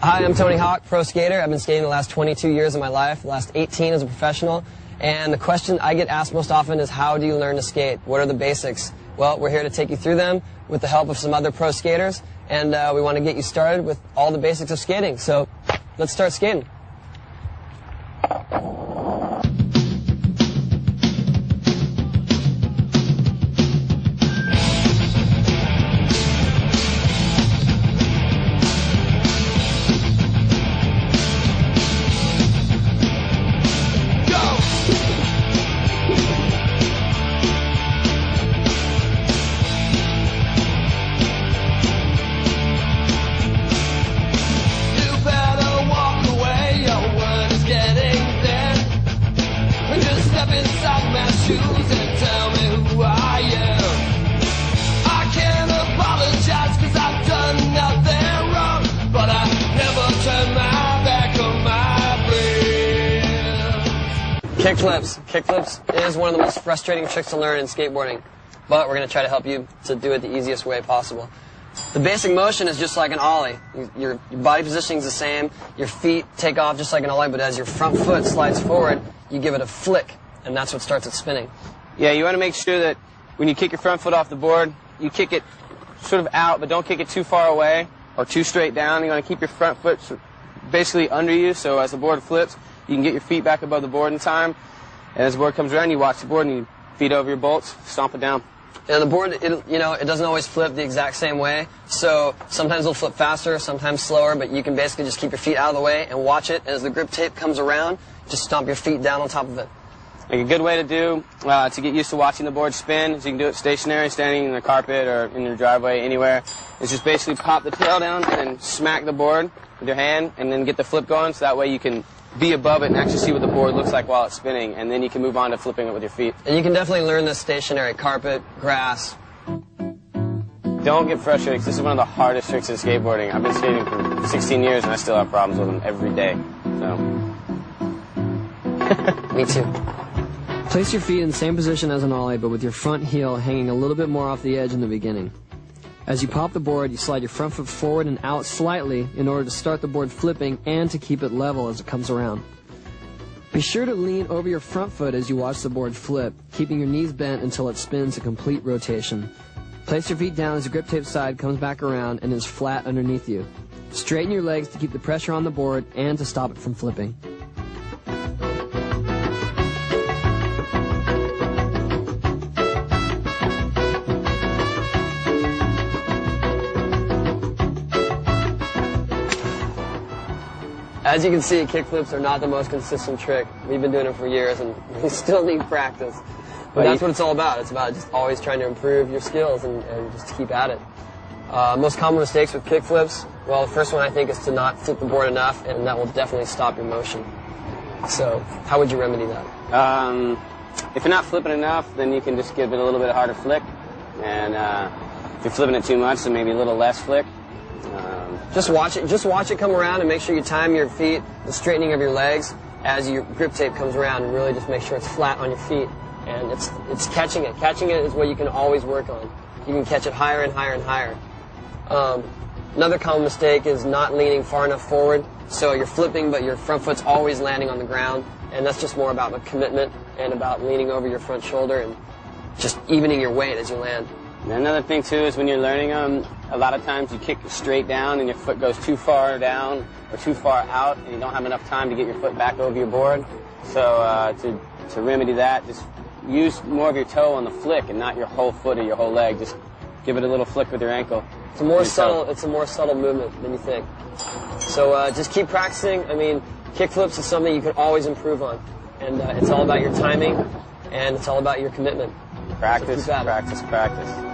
Hi, I'm Tony Hawk, pro skater. I've been skating the last 22 years of my life, the last 18 as a professional. And the question I get asked most often is, how do you learn to skate? What are the basics? Well, we're here to take you through them with the help of some other pro skaters. And we want to get you started with all the basics of skating. So let's start skating. Kickflips. Kickflips is one of the most frustrating tricks to learn in skateboarding, but we're going to try to help you to do it the easiest way possible. The basic motion is just like an ollie. Your body positioning is the same. Your feet take off just like an ollie, but as your front foot slides forward, you give it a flick, and that's what starts it spinning. Yeah, you want to make sure that when you kick your front foot off the board, you kick it sort of out, but don't kick it too far away or too straight down. You want to keep your front foot basically under you, so as the board flips, you can get your feet back above the board in time. And as the board comes around, you watch the board and you feet over your bolts, stomp it down. And the board, it doesn't always flip the exact same way. So sometimes it'll flip faster, sometimes slower, but you can basically just keep your feet out of the way and watch it. And as the grip tape comes around, just stomp your feet down on top of it. Like a good way to do, to get used to watching the board spin, is you can do it stationary, standing in the carpet or in your driveway, anywhere, is just basically pop the tail down and then smack the board with your hand and then get the flip going, so that way you can be above it and actually see what the board looks like while it's spinning, and then you can move on to flipping it with your feet. And you can definitely learn this stationary, carpet, grass. Don't get frustrated, because this is one of the hardest tricks in skateboarding. I've been skating for 16 years and I still have problems with them every day. So. Me too. Place your feet in the same position as an ollie, but with your front heel hanging a little bit more off the edge in the beginning. As you pop the board, you slide your front foot forward and out slightly in order to start the board flipping and to keep it level as it comes around. Be sure to lean over your front foot as you watch the board flip, keeping your knees bent until it spins a complete rotation. Place your feet down as the grip tape side comes back around and is flat underneath you. Straighten your legs to keep the pressure on the board and to stop it from flipping. As you can see, kickflips are not the most consistent trick. We've been doing it for years, and we still need practice. But that's what it's all about. It's about just always trying to improve your skills and just keep at it. Most common mistakes with kickflips, well, the first one I think is to not flip the board enough, and that will definitely stop your motion. So how would you remedy that? If you're not flipping enough, then you can just give it a little bit harder flick. And if you're flipping it too much, then maybe a little less flick. Just watch it come around, and make sure you time your feet, the straightening of your legs, as your grip tape comes around, and really just make sure it's flat on your feet. And it's catching it. Catching it is what you can always work on. You can catch it higher and higher and higher. Another common mistake is not leaning far enough forward. So you're flipping, but your front foot's always landing on the ground, and that's just more about the commitment and about leaning over your front shoulder and just evening your weight as you land. And another thing too is when you're learning them, a lot of times you kick straight down and your foot goes too far down or too far out, and you don't have enough time to get your foot back over your board. So to remedy that, just use more of your toe on the flick and not your whole foot or your whole leg. Just give it a little flick with your ankle. It's a more subtle movement than you think. So just keep practicing. I mean, kickflips is something you can always improve on, and it's all about your timing, and it's all about your commitment. Practice, practice, practice.